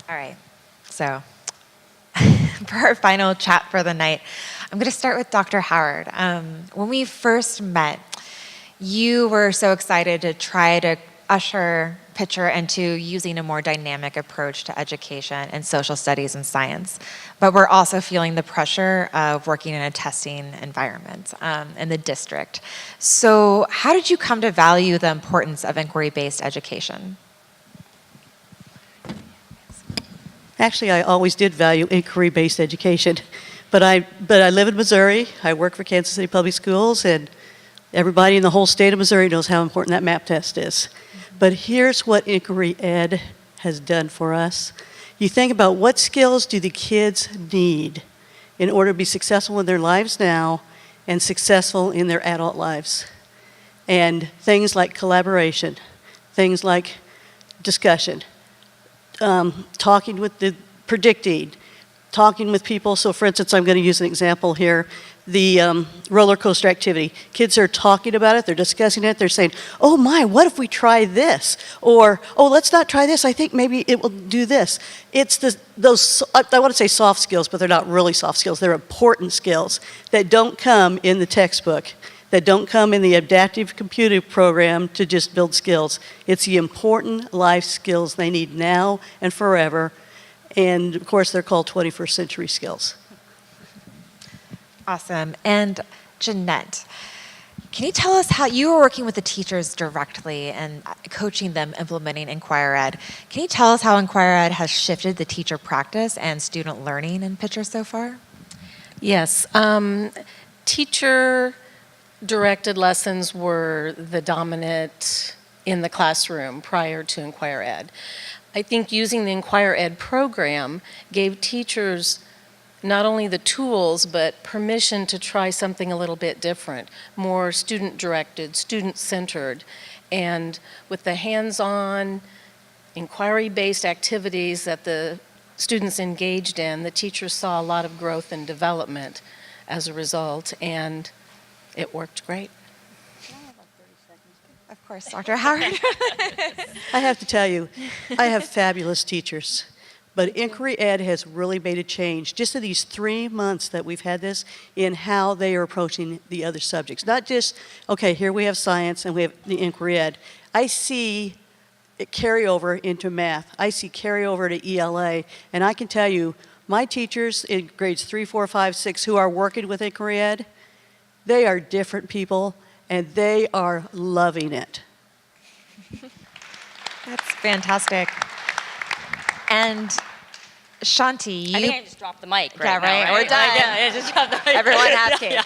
All right, so for our final chat for the night, I'm going to start with Dr. Howard. When we first met, you were so excited to try to usher Pitcher into using a more dynamic approach to education and social studies and science. But we're also feeling the pressure of working in a testing environment in the district. So how did you come to value the importance of inquiry-based education? Actually, I always did value inquiry-based education, but I live in Missouri. I work for Kansas City Public Schools, and everybody in the whole state of Missouri knows how important that MAP test is. But here's what inquiry ed has done for us. You think about what skills do the kids need in order to be successful in their lives now and successful in their adult lives. And things like collaboration, things like discussion, talking with the predicting, talking with people. So for instance, I'm going to use an example here. The roller coaster activity. Kids are talking about it, they're discussing it, they're saying, oh my, what if we try this? Or, oh, let's not try this, I think maybe it will do this. It's those, I want to say soft skills, but they're not really soft skills. They're important skills that don't come in the textbook, that don't come in the adaptive computing program to just build skills. It's the important life skills they need now and forever. And of course, they're called 21st century skills. Awesome. And Jeanette, can you tell us how you were working with the teachers directly and coaching them implementing Inquire Ed? Can you tell us how Inquire Ed has shifted the teacher practice and student learning in Pitcher so far? Yes. Teacher-directed lessons were the dominant in the classroom prior to Inquire Ed. I think using the Inquire Ed program gave teachers not only the tools, but permission to try something a little bit different, more student-directed, student-centered. And with the hands-on, inquiry-based activities that the students engaged in, the teachers saw a lot of growth and development as a result, and it worked great. Of course, Dr. Howard. I have to tell you, I have fabulous teachers. But Inquiry Ed has really made a change, just in these 3 months that we've had this, in how they are approaching the other subjects. Not just, okay, here we have science and we have the Inquiry Ed. I see it carry over into math. I see carry over to ELA. And I can tell you, my teachers in grades 3, 4, 5, 6 who are working with Inquiry Ed, they are different people and they are loving it. That's fantastic. And Shanti, I think I just dropped the mic right yeah, now, right? We're done. I just dropped the mic. Everyone asking.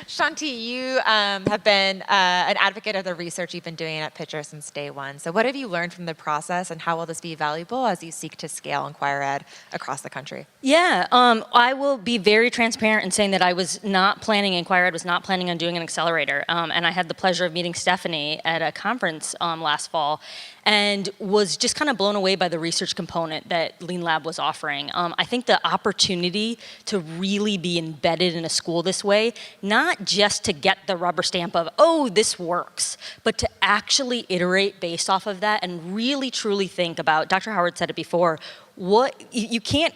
Shanti, you have been an advocate of the research you've been doing at Pitcher since day one. So what have you learned from the process, and how will this be valuable as you seek to scale Inquire Ed across the country? Yeah, I will be very transparent in saying that I was not planning, Inquire Ed was not planning on doing an accelerator. And I had the pleasure of meeting Stephanie at a conference last fall, and was just kind of blown away by the research component that Lean Lab was offering. I think the opportunity to really be embedded in a school this way, not just to get the rubber stamp of, oh, this works, but to actually iterate based off of that and really truly think about, Dr. Howard said it before, what you can't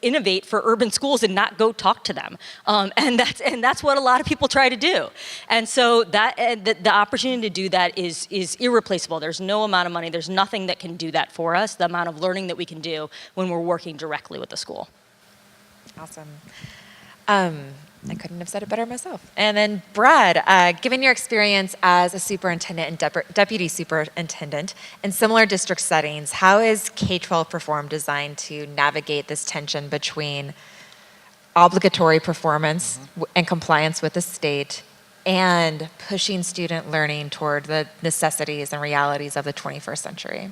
innovate for urban schools and not go talk to them, and that's what a lot of people try to do. And so that the opportunity to do that is irreplaceable. There's no amount of money. There's nothing that can do that for us. The amount of learning that we can do when we're working directly with the school. Awesome. I couldn't have said it better myself. And then Brad, given your experience as a superintendent and deputy superintendent in similar district settings, how is K-12 Perform designed to navigate this tension between obligatory performance and compliance with the state and pushing student learning toward the necessities and realities of the 21st century?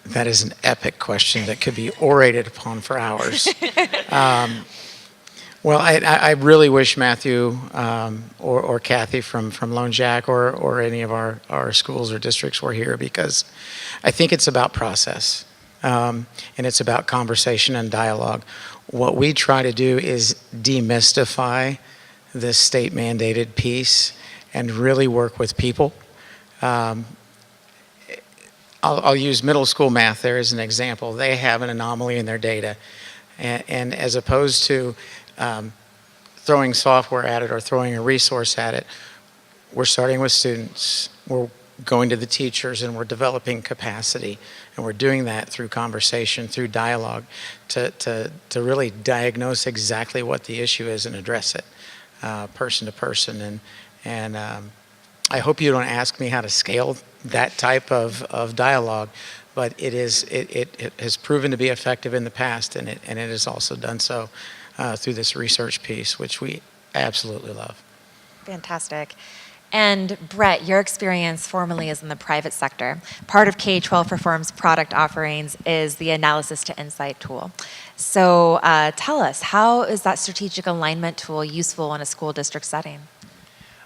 That is an epic question that could be orated upon for hours. Well, I really wish Matthew or Kathy from Lone Jack or any of our schools or districts were here, because I think it's about process and it's about conversation and dialogue. What we try to do is demystify this state-mandated piece and really work with people I'll use middle school math there as an example. They have an anomaly in their data. And as opposed to throwing software at it or throwing a resource at it, we're starting with students. We're going to the teachers and we're developing capacity. And we're doing that through conversation, through dialogue, to really diagnose exactly what the issue is and address it person to person. And I hope you don't ask me how to scale that type of dialogue, but it has proven to be effective in the past, and it has also done so through this research piece, which we absolutely love. Fantastic. And Brett, your experience formerly is in the private sector. Part of K-12 Perform's product offerings is the Analysis to Insight tool. So tell us, how is that strategic alignment tool useful in a school district setting?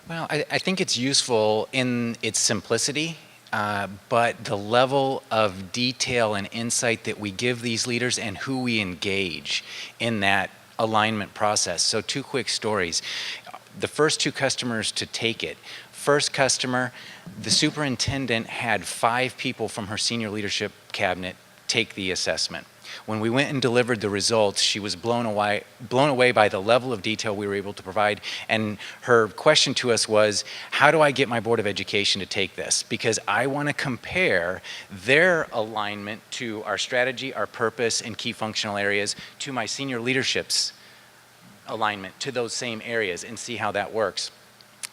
Well, I think it's useful in its simplicity, but the level of detail and insight that we give these leaders and who we engage in that alignment process. So 2 quick stories. The first 2 customers to take it. First customer, the superintendent had 5 people from her senior leadership cabinet take the assessment. When we went and delivered the results, she was blown away by the level of detail we were able to provide. And her question to us was, how do I get my Board of Education to take this? Because I want to compare their alignment to our strategy, our purpose, and key functional areas to my senior leadership's alignment to those same areas and see how that works.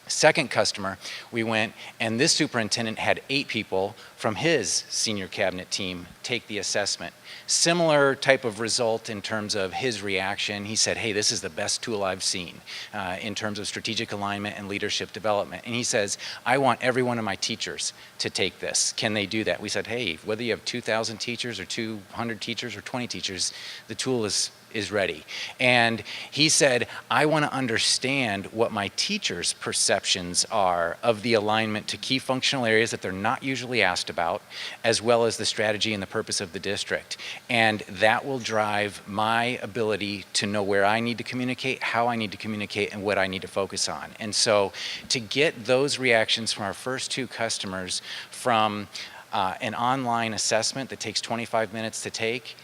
Second customer, we went, and this superintendent had 8 people from his senior cabinet team take the assessment. Similar type of result in terms of his reaction. He said, hey, this is the best tool I've seen in terms of strategic alignment and leadership development. And he says, I want every one of my teachers to take this. Can they do that? We said, hey, whether you have 2,000 teachers or 200 teachers or 20 teachers, the tool is ready. And he said, I want to understand what my teachers' perceptions are of the alignment to key functional areas that they're not usually asked about, as well as the strategy and the purpose of the district. And that will drive my ability to know where I need to communicate, how I need to communicate, and what I need to focus on. And so to get those reactions from our first 2 customers from an online assessment that takes 25 minutes to take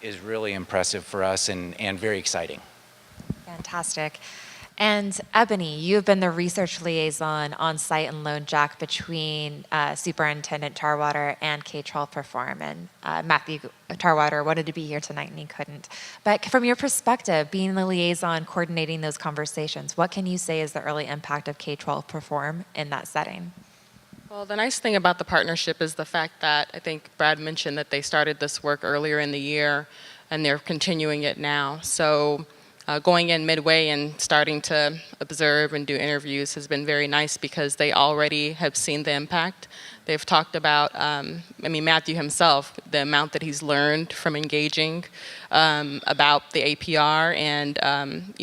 is really impressive for us and very exciting. Fantastic. And Ebony, you have been the research liaison on site in Lone Jack between Superintendent Tarwater and K-12 Perform. And Matthew Tarwater wanted to be here tonight and he couldn't. But from your perspective, being the liaison, coordinating those conversations, what can you say is the early impact of K-12 Perform in that setting? Well, the nice thing about the partnership is the fact that I think Brad mentioned that they started this work earlier in the year and they're continuing it now. So going in midway and starting to observe and do interviews has been very nice because they already have seen the impact. They've talked about, Matthew himself, the amount that he's learned from engaging about the APR and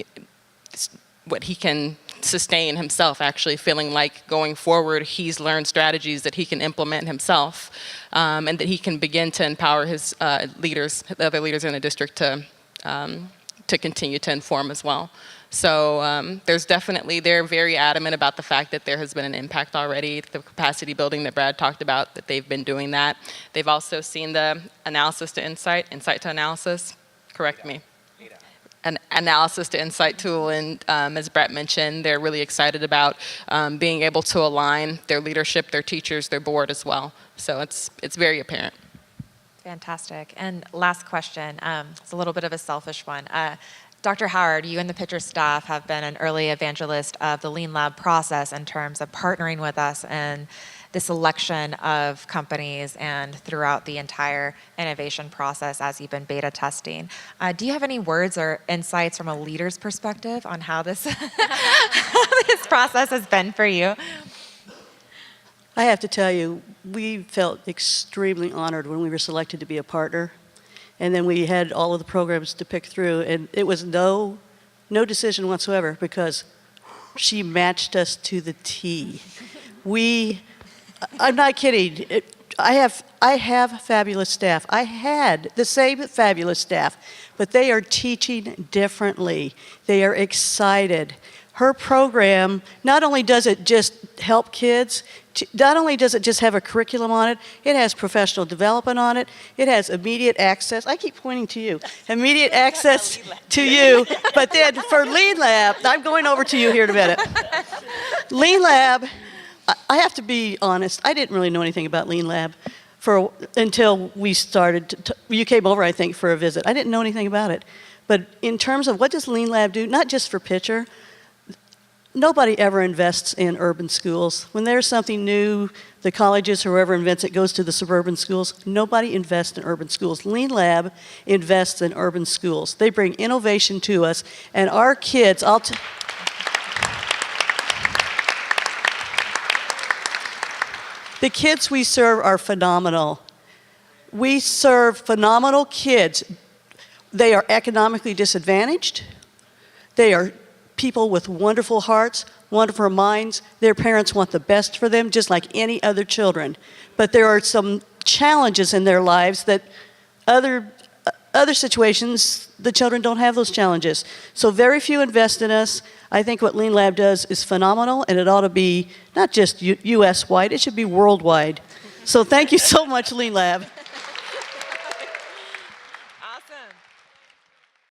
what he can sustain himself, actually feeling like going forward he's learned strategies that he can implement himself and that he can begin to empower his leaders, the other leaders in the district to continue to inform as well. So they're very adamant about the fact that there has been an impact already, the capacity building that Brad talked about, that they've been doing that. They've also seen the analysis to insight to analysis, correct me. An analysis to insight tool, and as Brett mentioned, they're really excited about being able to align their leadership, their teachers, their board as well. So it's very apparent. Fantastic. And last question, it's a little bit of a selfish one. Dr. Howard, you and the Pitcher staff have been an early evangelist of the Lean Lab process in terms of partnering with us in the selection of companies and throughout the entire innovation process as you've been beta testing. Do you have any words or insights from a leader's perspective on how this, this process has been for you? I have to tell you, we felt extremely honored when we were selected to be a partner. And then we had all of the programs to pick through, and it was no decision whatsoever because she matched us to the T. I'm not kidding. I have fabulous staff. I had the same fabulous staff, but they are teaching differently. They are excited. her program, not only does it just help kids, not only does it just have a curriculum on it, it has professional development on it, it has immediate access. I keep pointing to you. Immediate access to you. But then for Lean Lab, I'm going over to you here in a minute. Lean Lab, I have to be honest, I didn't really know anything about Lean Lab until we started. You came over, I think, for a visit. I didn't know anything about it. But in terms of what does Lean Lab do, not just for Pitcher, nobody ever invests in urban schools. When there's something new, the colleges, whoever invents it, goes to the suburban schools. Nobody invests in urban schools. Lean Lab invests in urban schools. They bring innovation to us, and our kids, the kids we serve are phenomenal. We serve phenomenal kids. They are economically disadvantaged. They are people with wonderful hearts, wonderful minds. Their parents want the best for them, just like any other children. But there are some challenges in their lives that other situations, the children don't have those challenges. So very few invest in us. I think what Lean Lab does is phenomenal, and it ought to be not just US-wide, it should be worldwide. So thank you so much, Lean Lab.